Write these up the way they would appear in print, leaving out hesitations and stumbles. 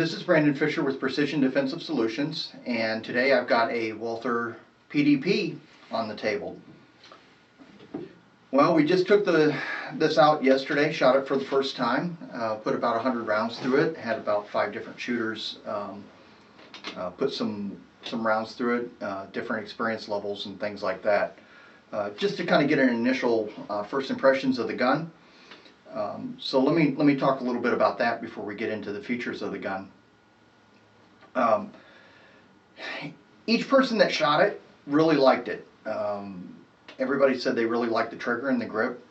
This is Brandon Fisher with Precision Defensive Solutions, and today I've got a Walther PDP on the table. Well, we just took this out yesterday, shot it for the first time, put about 100 rounds through it, had about 5 different shooters put some rounds through it, different experience levels and things like that, just to kind of get an initial first impressions of the gun. So let me talk a little bit about that before we get into the features of the gun. Each person that shot it really liked it. Everybody said they really liked the trigger and the grip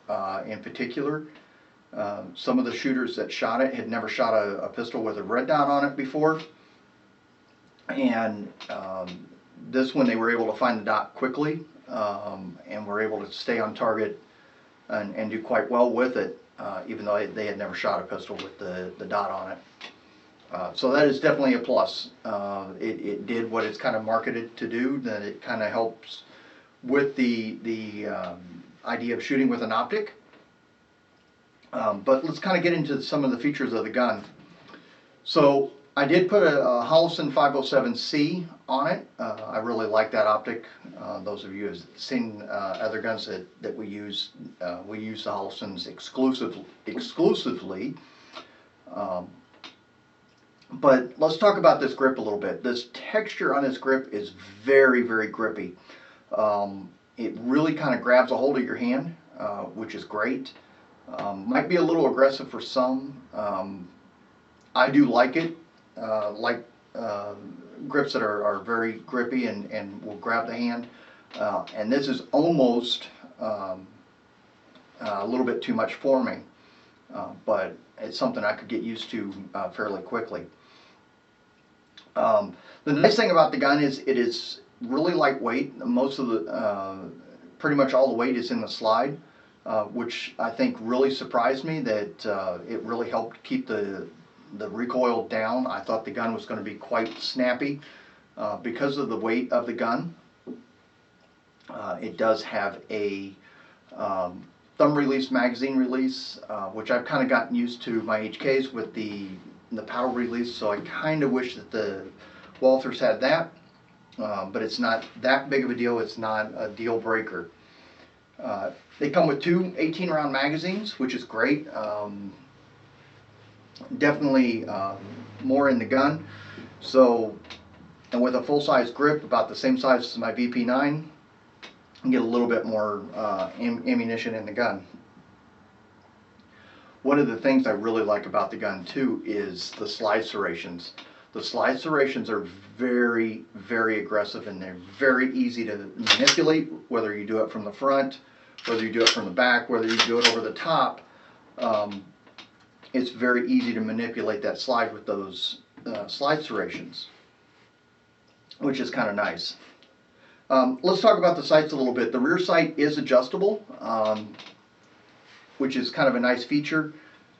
in particular. Some of the shooters that shot it had never shot a pistol with a red dot on it before, and this one they were able to find the dot quickly and were able to stay on target and do quite well with it. Even though they had never shot a pistol with the dot on it. So that is definitely a plus. It did what it's kind of marketed to do, that it kind of helps with the idea of shooting with an optic. But let's kind of get into some of the features of the gun. So I did put a Holosun 507C on it. I really like that optic. Those of you who have seen other guns that we use the Holosuns exclusively. But let's talk about this grip a little bit. This texture on this grip is very, very grippy. It really kind of grabs a hold of your hand, which is great. Might be a little aggressive for some. I do like it. Grips that are very grippy and will grab the hand, and this is almost a little bit too much for me, but it's something I could get used to fairly quickly. The nice thing about the gun is it is really lightweight. Most of the pretty much all the weight is in the slide, which I think really surprised me, that it really helped keep the recoil down. I thought the gun was going to be quite snappy because of the weight of the gun. It does have a thumb release magazine release, which I've kind of gotten used to my HKs with the powder release, so I kind of wish that the Walthers had that, but it's not that big of a deal. It's not a deal breaker. They come with 2 18-round magazines, which is great. Definitely more in the gun. So, and with a full-size grip, about the same size as my VP9, you can get a little bit more ammunition in the gun. One of the things I really like about the gun too is the slide serrations. The slide serrations are very, very aggressive, and they're very easy to manipulate, whether you do it from the front, whether you do it from the back, whether you do it over the top. It's very easy to manipulate that slide with those slide serrations, which is kind of nice. Let's talk about the sights a little bit. The rear sight is adjustable, which is kind of a nice feature.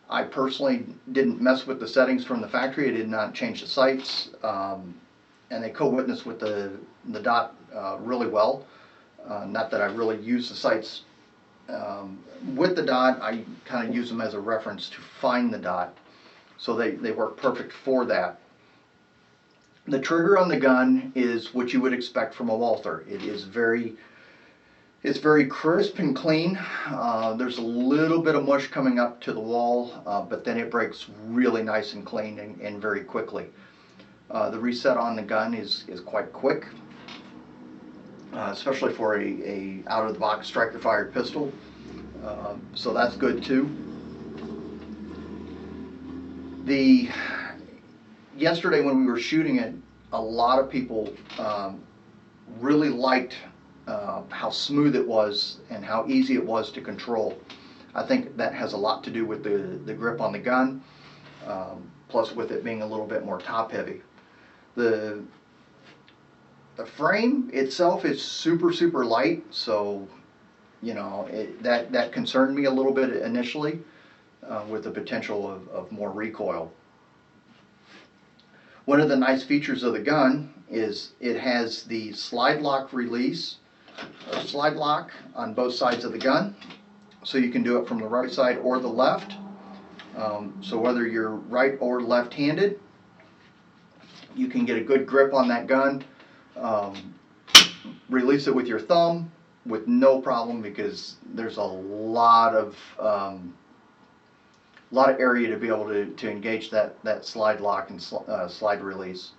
I personally didn't mess with the settings from the factory. I did not change the sights, and they co-witness with the dot really well. Not that I really use the sights with the dot. I kind of use them as a reference to find the dot, so they work perfect for that. The trigger on the gun is what you would expect from a Walther. It's very crisp and clean. There's a little bit of mush coming up to the wall, but then it breaks really nice and clean and very quickly. The reset on the gun is quite quick, especially for a out-of-the-box striker-fired pistol. So that's good too. Yesterday when we were shooting it, a lot of people really liked how smooth it was and how easy it was to control. I think that has a lot to do with the grip on the gun, plus with it being a little bit more top heavy. The frame itself is super light, so you know that concerned me a little bit initially with the potential of more recoil. One of the nice features of the gun is it has the slide lock release, or slide lock, on both sides of the gun, so you can do it from the right side or the left. So whether you're right or left-handed, You can get a good grip on that gun, release it with your thumb with no problem, because there's a lot of area to be able to engage that slide lock and slide release.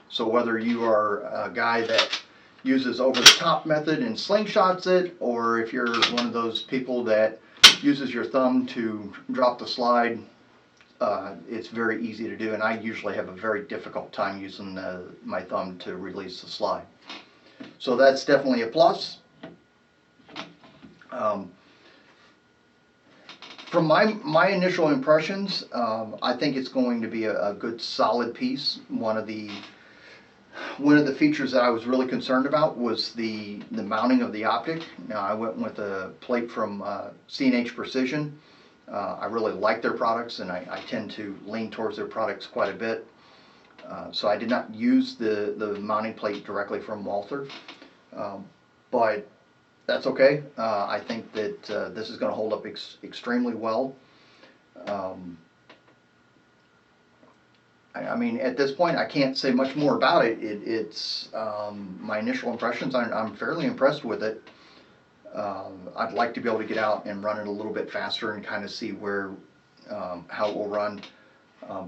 So whether you are a guy that uses over-the-top method and slingshots it, or if you're one of those people that uses your thumb to drop the slide, it's very easy to do, and I usually have a very difficult time using my thumb to release the slide. So that's definitely a plus. From my initial impressions, I think it's going to be a good solid piece. One of the features that I was really concerned about was the mounting of the optic. Now, I went with a plate from C&H Precision. I really like their products, and I tend to lean towards their products quite a bit. So I did not use the mounting plate directly from Walther, but that's okay. I think that this is going to hold up extremely well. I mean, at this point, I can't say much more about it. It's my initial impressions. I'm fairly impressed with it. I'd like to be able to get out and run it a little bit faster and kind of see how it will run.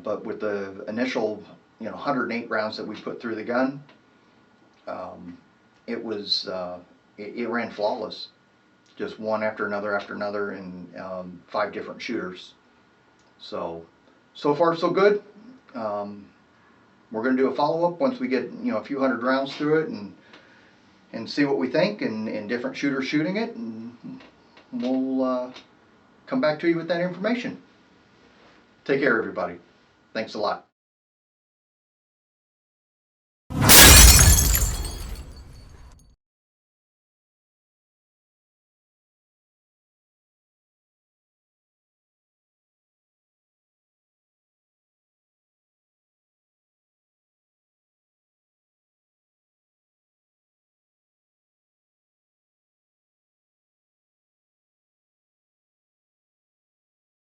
But with the initial 108 rounds that we put through the gun, it ran flawless, just one after another in 5 different shooters. So far so good. We're going to do a follow-up once we get a few hundred rounds through it and see what we think, and different shooters shooting it, and we'll come back to you with that information. Take care, everybody. Thanks a lot.